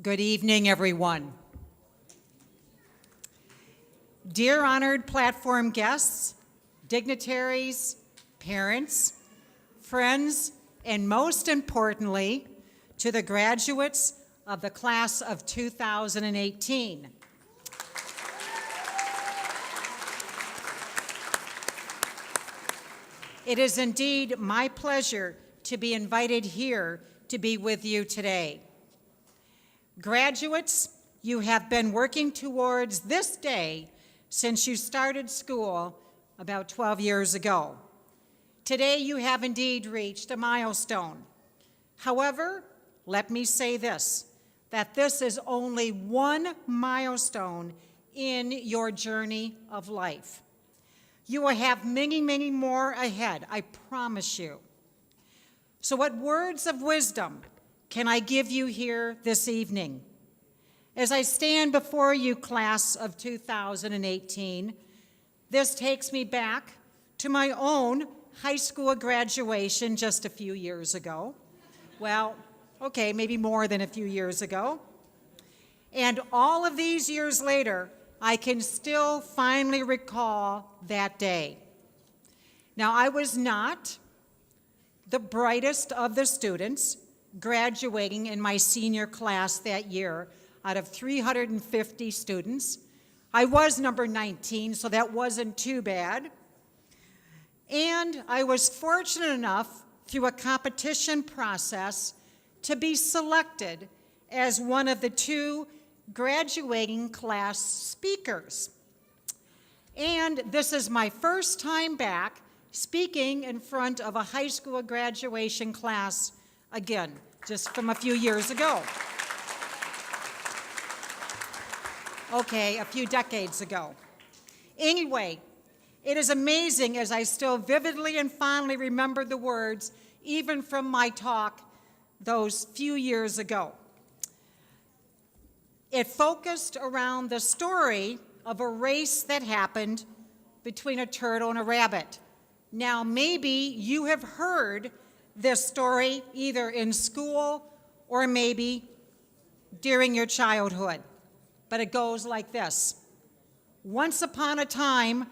Good evening, everyone. Dear honored platform guests, dignitaries, parents, friends, and most importantly, to the graduates of the class of 2018. It is indeed my pleasure to be invited here to be with you today. Graduates, you have been working towards this day since you started school about 12 years ago. Today you have indeed reached a milestone. However, let me say this, that this is only one milestone in your journey of life. You will have many, many more ahead, I promise you. So what words of wisdom can I give you here this evening? As I stand before you, class of 2018, this takes me back to my own high school graduation just a few years ago. Well, okay, maybe more than a few years ago. And all of these years later, I can still finally recall that day. Now, I was not the brightest of the students graduating in my senior class that year out of 350 students. I was number 19, so that wasn't too bad. And I was fortunate enough through a competition process to be selected as one of the two graduating class speakers. And this is my first time back speaking in front of a high school graduation class again, just from a few years ago. Okay, a few decades ago. Anyway, it is amazing as I still vividly and fondly remember the words, even from my talk those few years ago. It focused around the story of a race that happened between a turtle and a rabbit. Now, maybe you have heard this story either in school or maybe during your childhood, but it goes like this. Once upon a time,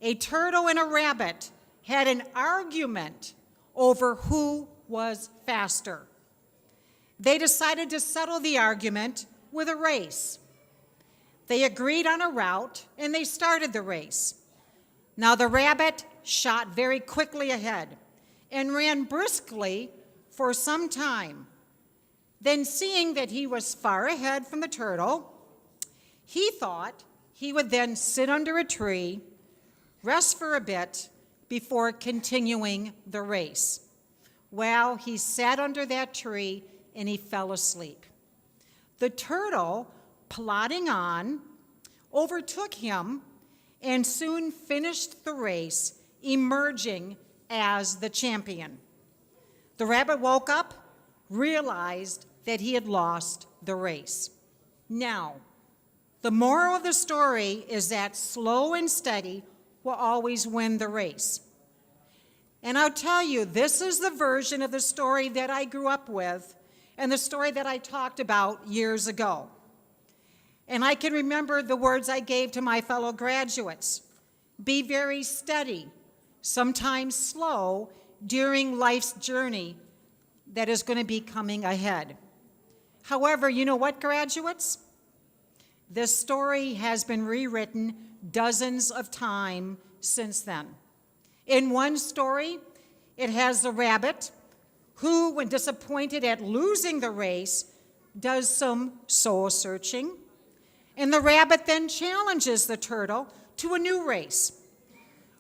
a turtle and a rabbit had an argument over who was faster. They decided to settle the argument with a race. They agreed on a route and they started the race. Now the rabbit shot very quickly ahead and ran briskly for some time. Then, seeing that he was far ahead from the turtle, he thought he would then sit under a tree, rest for a bit before continuing the race. Well, he sat under that tree and he fell asleep. The turtle, plodding on, overtook him and soon finished the race, emerging as the champion. The rabbit woke up, realized that he had lost the race. Now, the moral of the story is that slow and steady will always win the race. And I'll tell you, this is the version of the story that I grew up with and the story that I talked about years ago. And I can remember the words I gave to my fellow graduates. Be very steady, sometimes slow, during life's journey that is going to be coming ahead. However, you know what, graduates? This story has been rewritten dozens of times since then. In one story, it has the rabbit who, when disappointed at losing the race, does some soul searching. And the rabbit then challenges the turtle to a new race.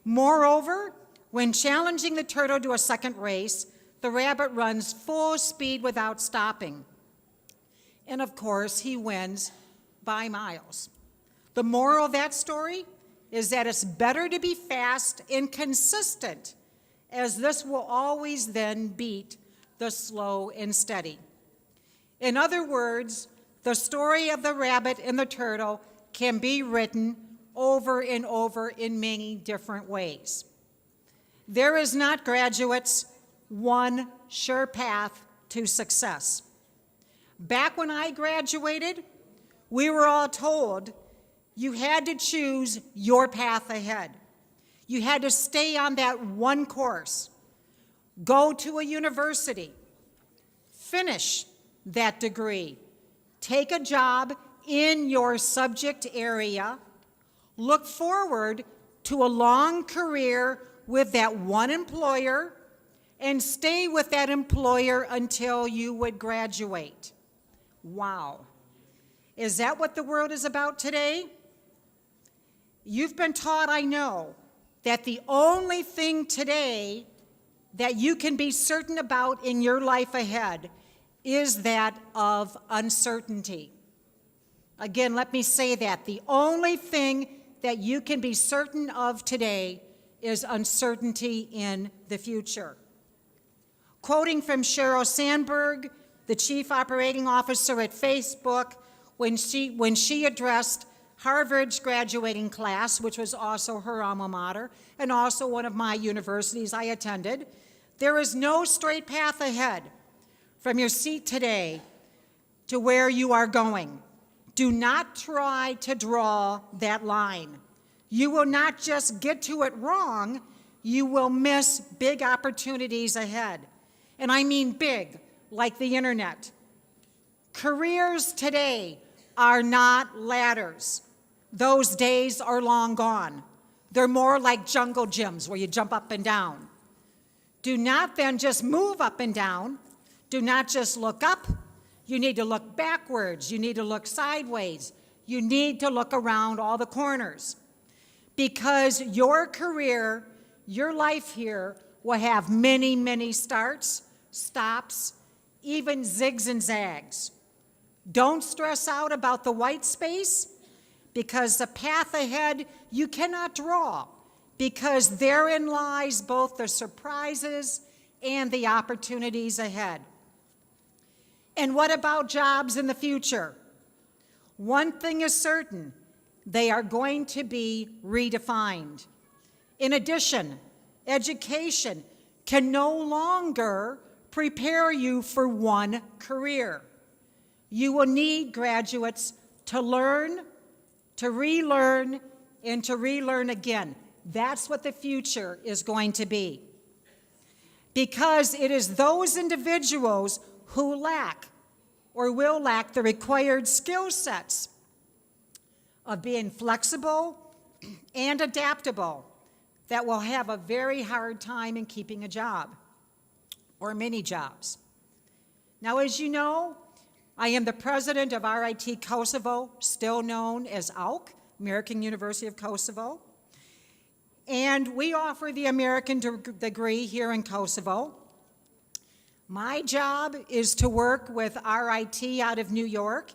Moreover, when challenging the turtle to a second race, the rabbit runs full speed without stopping. And of course, he wins by miles. The moral of that story is that it's better to be fast and consistent, as this will always then beat the slow and steady. In other words, the story of the rabbit and the turtle can be written over and over in many different ways. There is not, graduates, one sure path to success. Back when I graduated, we were all told you had to choose your path ahead. You had to stay on that one course, go to a university, finish that degree, take a job in your subject area, look forward to a long career with that one employer, and stay with that employer until you would graduate. Wow. Is that what the world is about today? You've been taught, I know, that the only thing today that you can be certain about in your life ahead is that of uncertainty. Again, let me say that. The only thing that you can be certain of today is uncertainty in the future. Quoting from Sheryl Sandberg, the chief operating officer at Facebook, when she addressed Harvard's graduating class, which was also her alma mater, and also one of my universities I attended, there is no straight path ahead from your seat today to where you are going. Do not try to draw that line. You will not just get to it wrong, you will miss big opportunities ahead. And I mean big, like the internet. Careers today are not ladders. Those days are long gone. They're more like jungle gyms where you jump up and down. Do not then just move up and down. Do not just look up. You need to look backwards. You need to look sideways. You need to look around all the corners. Because your career, your life here, will have many, many starts, stops, even zigs and zags. Don't stress out about the white space, because the path ahead you cannot draw, because therein lies both the surprises and the opportunities ahead. And what about jobs in the future? One thing is certain, they are going to be redefined. In addition, education can no longer prepare you for one career. You will need graduates to learn, to relearn, and to relearn again. That's what the future is going to be. Because it is those individuals who lack or will lack the required skill sets of being flexible and adaptable that will have a very hard time in keeping a job or many jobs. Now, as you know, I am the president of RIT Kosovo, still known as AUK, American University of Kosovo. And we offer the American degree here in Kosovo. My job is to work with RIT out of New York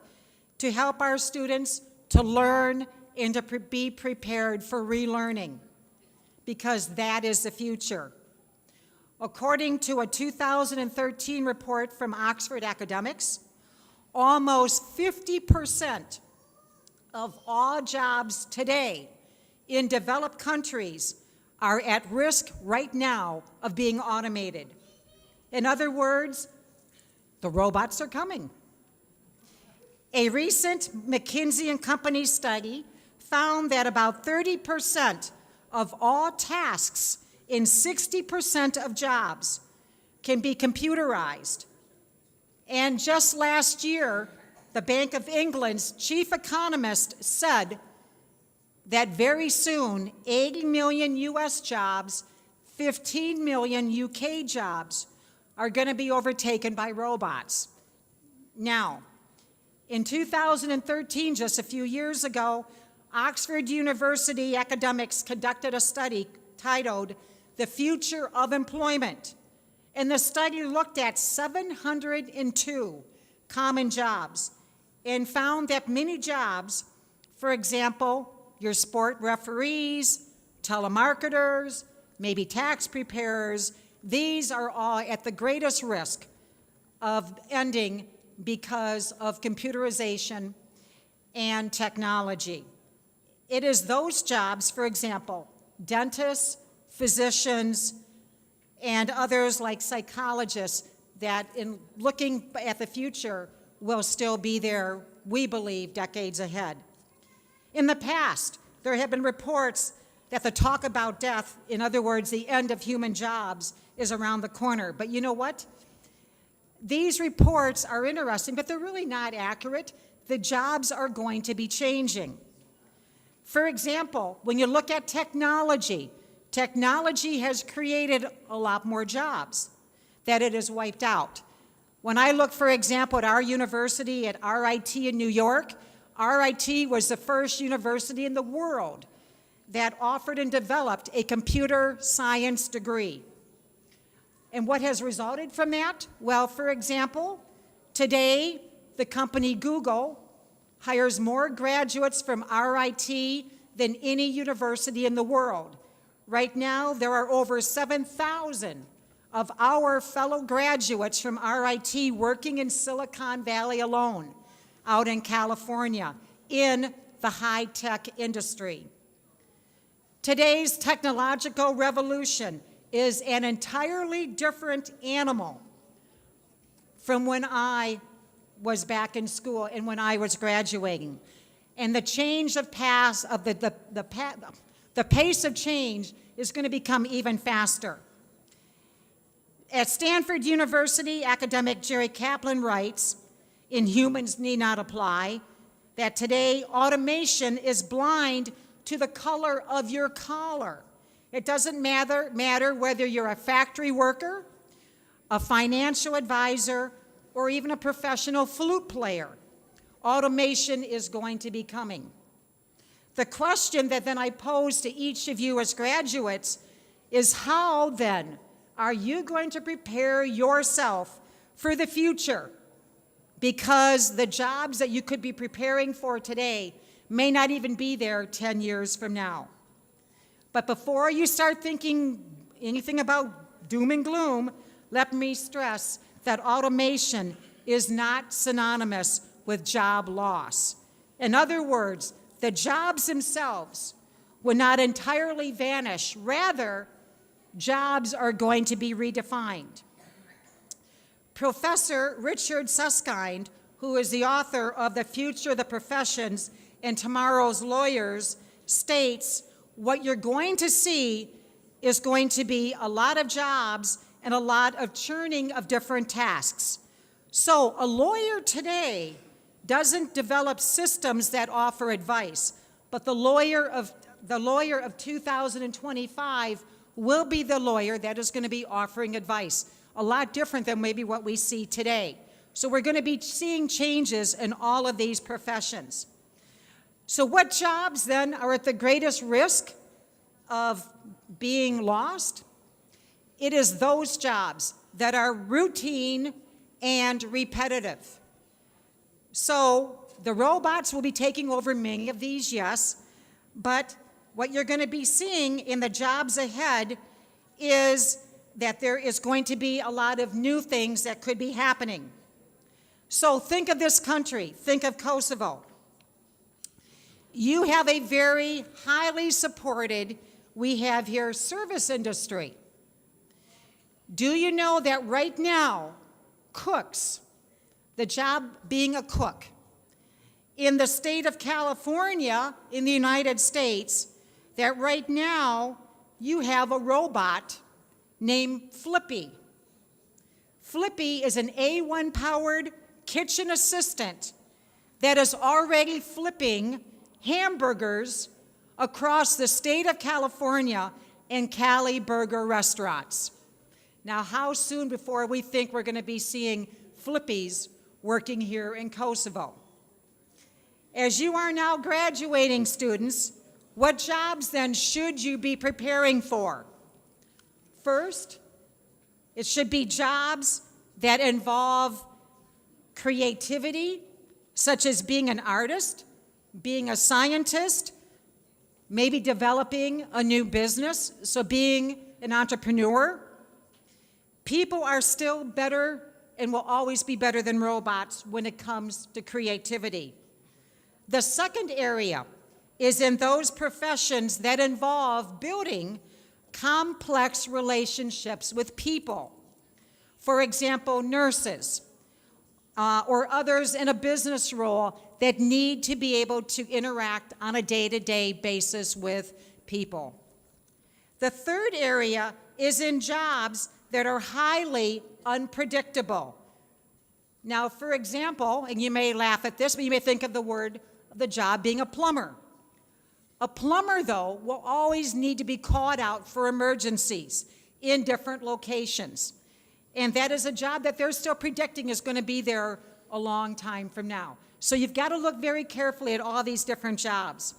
to help our students to learn and to be prepared for relearning, because that is the future. According to a 2013 report from Oxford Academics, almost 50% of all jobs today in developed countries are at risk right now of being automated. In other words, the robots are coming. A recent McKinsey & Company study found that about 30% of all tasks in 60% of jobs can be computerized. And just last year, the Bank of England's chief economist said that very soon, 80 million US jobs, 15 million UK jobs are going to be overtaken by robots. Now, in 2013, just a few years ago, Oxford University academics conducted a study titled "The Future of Employment." And the study looked at 702 common jobs and found that many jobs, for example, your sport referees, telemarketers, maybe tax preparers, these are all at the greatest risk of ending because of computerization and technology. It is those jobs, for example, dentists, physicians, and others like psychologists that in looking at the future will still be there, we believe, decades ahead. In the past, there have been reports that the talk about death, in other words, the end of human jobs, is around the corner. But you know what? These reports are interesting, but they're really not accurate. The jobs are going to be changing. For example, when you look at technology, technology has created a lot more jobs that it has wiped out. When I look, for example, at our university at RIT in New York, RIT was the first university in the world that offered and developed a computer science degree. And what has resulted from that? Well, for example, today the company Google hires more graduates from RIT than any university in the world. Right now, there are over 7,000 of our fellow graduates from RIT working in Silicon Valley alone, out in California, in the high-tech industry. Today's technological revolution is an entirely different animal from when I was back in school and when I was graduating. And the change of pace of the pace of change is going to become even faster. At Stanford University, academic Jerry Kaplan writes, in Humans Need Not Apply, that today automation is blind to the color of your collar. It doesn't matter whether you're a factory worker, a financial advisor, or even a professional flute player. Automation is going to be coming. The question that then I pose to each of you as graduates is, how then are you going to prepare yourself for the future? Because the jobs that you could be preparing for today may not even be there 10 years from now. But before you start thinking anything about doom and gloom, let me stress that automation is not synonymous with job loss. In other words, the jobs themselves will not entirely vanish. Rather, jobs are going to be redefined. Professor Richard Susskind, who is the author of The Future of the Professions and Tomorrow's Lawyers, states what you're going to see is going to be a lot of jobs and a lot of churning of different tasks. So a lawyer today doesn't develop systems that offer advice, but the lawyer of 2025 will be the lawyer that is going to be offering advice, a lot different than maybe what we see today. So we're going to be seeing changes in all of these professions. So what jobs then are at the greatest risk of being lost? It is those jobs that are routine and repetitive. So the robots will be taking over many of these, yes, but what you're going to be seeing in the jobs ahead is that there is going to be a lot of new things that could be happening. So think of this country, think of Kosovo. You have a very highly supported, we have here, service industry. Do you know that right now, cooks, the job being a cook, in the state of California, in the United States, that right now you have a robot named Flippy. Flippy is an A1-powered kitchen assistant that is already flipping hamburgers across the state of California in Cali burger restaurants. Now, how soon before we think we're going to be seeing Flippies working here in Kosovo? As you are now graduating students, what jobs then should you be preparing for? First, it should be jobs that involve creativity, such as being an artist, being a scientist, maybe developing a new business, so being an entrepreneur. People are still better and will always be better than robots when it comes to creativity. The second area is in those professions that involve building complex relationships with people. For example, nurses. or others in a business role that need to be able to interact on a day-to-day basis with people. The third area is in jobs that are highly unpredictable. Now, for example, and you may laugh at this, but you may think of the job being a plumber. A plumber, though, will always need to be called out for emergencies in different locations. And that is a job that they're still predicting is going to be there a long time from now. So you've got to look very carefully at all these different jobs.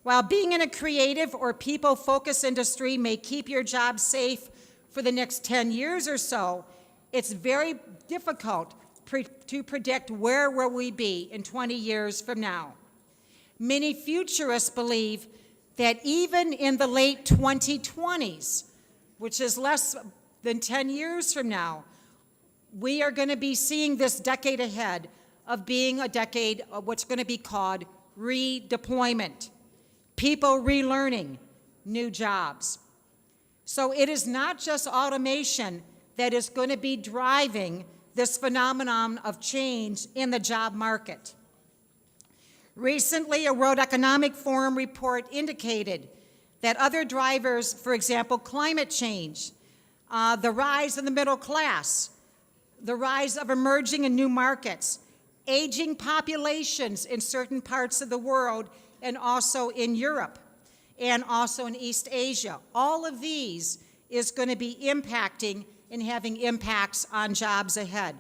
While being in a creative or people-focused industry may keep your job safe for the next 10 years or so, it's very difficult to predict where will we be in 20 years from now. Many futurists believe that even in the late 2020s, which is less than 10 years from now, we are going to be seeing this decade ahead of being a decade of what's going to be called redeployment, people relearning new jobs. So it is not just automation that is going to be driving this phenomenon of change in the job market. Recently, a World Economic Forum report indicated that other drivers, for example, climate change, the rise of the middle class, the rise of emerging and new markets, aging populations in certain parts of the world and also in Europe and also in East Asia. All of these is going to be impacting and having impacts on jobs ahead.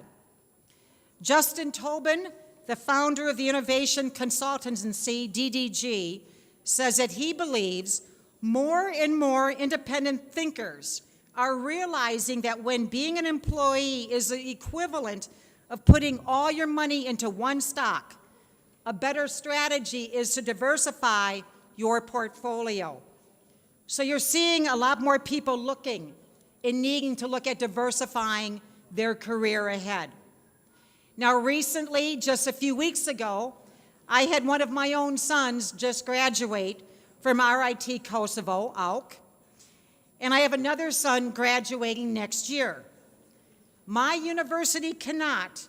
Justin Tobin, the founder of the innovation consultancy DDG, says that he believes more and more independent thinkers are realizing that when being an employee is the equivalent of putting all your money into one stock, a better strategy is to diversify your portfolio. So you're seeing a lot more people looking and needing to look at diversifying their career ahead. Now, recently, just a few weeks ago, I had one of my own sons just graduate from RIT Kosovo, AUK, and I have another son graduating next year. My university cannot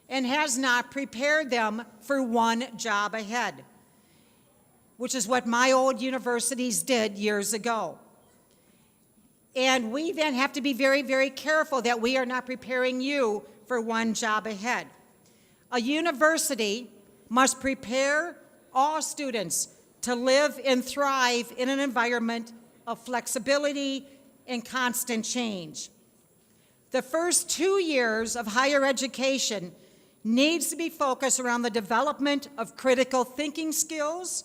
and has not prepared them for one job ahead, which is what my old universities did years ago. And we then have to be very, very careful that we are not preparing you for one job ahead. A university must prepare all students to live and thrive in an environment of flexibility and constant change. The first 2 years of higher education needs to be focused around the development of critical thinking skills,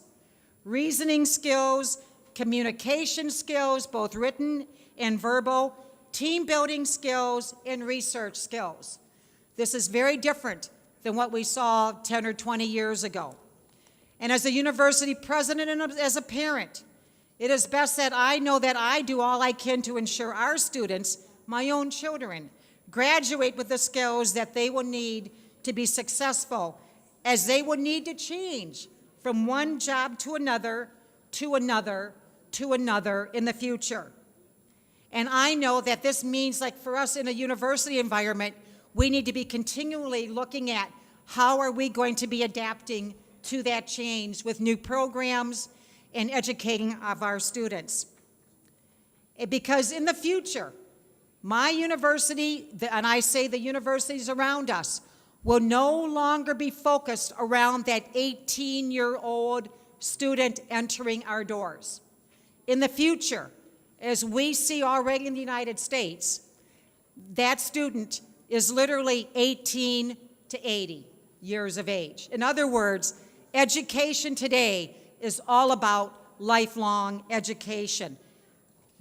reasoning skills, communication skills, both written and verbal, team building skills, and research skills. This is very different than what we saw 10 or 20 years ago. And as a university president and as a parent, it is best that I know that I do all I can to ensure our students, my own children, graduate with the skills that they will need to be successful, as they will need to change from one job to another, to another, to another in the future. And I know that this means, like for us in a university environment, we need to be continually looking at how are we going to be adapting to that change with new programs and educating of our students. Because in the future, my university, and I say the universities around us, will no longer be focused around that 18-year-old student entering our doors. In the future, as we see already in the United States, that student is literally 18 to 80 years of age. In other words, education today is all about lifelong education,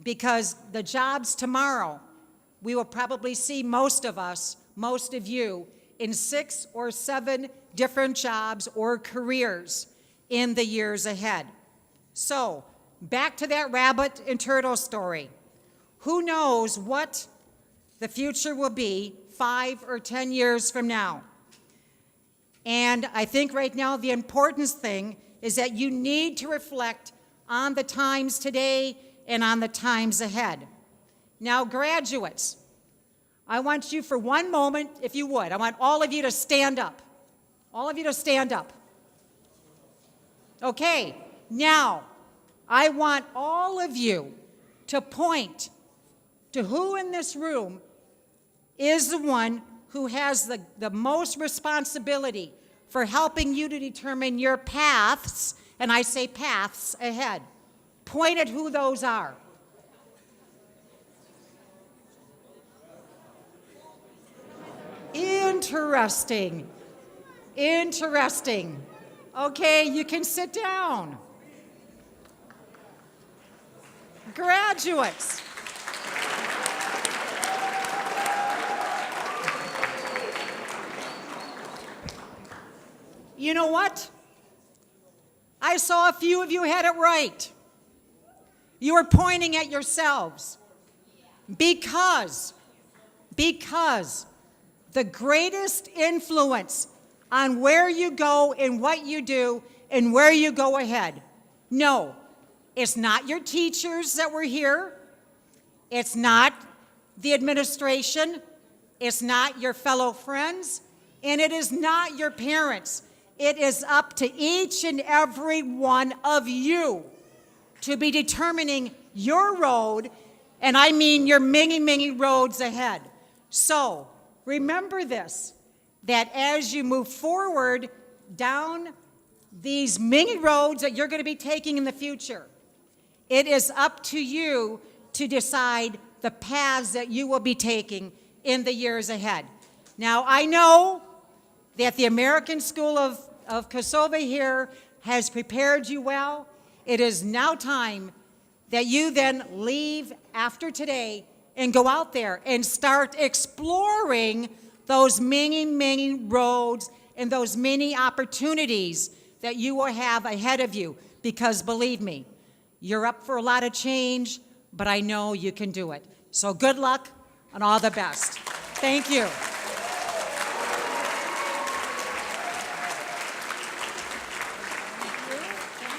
because the jobs tomorrow, we will probably see most of us, most of you, in 6 or 7 different jobs or careers in the years ahead. So, back to that rabbit and turtle story. Who knows what the future will be 5 or 10 years from now? And I think right now the important thing is that you need to reflect on the times today and on the times ahead. Now, graduates, I want you for one moment, if you would, I want all of you to stand up. All of you to stand up. Okay, now I want all of you to point to who in this room is the one who has the most responsibility for helping you to determine your paths, and I say paths ahead. Point at who those are. Interesting. Interesting. Okay, you can sit down. Graduates. You know what? I saw a few of you had it right. You were pointing at yourselves because the greatest influence on where you go and what you do and where you go ahead. No, it's not your teachers that were here. It's not the administration. It's not your fellow friends. And it is not your parents. It is up to each and every one of you to be determining your road, and I mean your many, many roads ahead. So remember this, that as you move forward down these many roads that you're going to be taking in the future, it is up to you to decide the paths that you will be taking in the years ahead. Now, I know that the American School of Kosovo here has prepared you well. It is now time that you then leave after today and go out there and start exploring those many, many roads and those many opportunities that you will have ahead of you. Because believe me, you're up for a lot of change, but I know you can do it. So good luck and all the best. Thank you.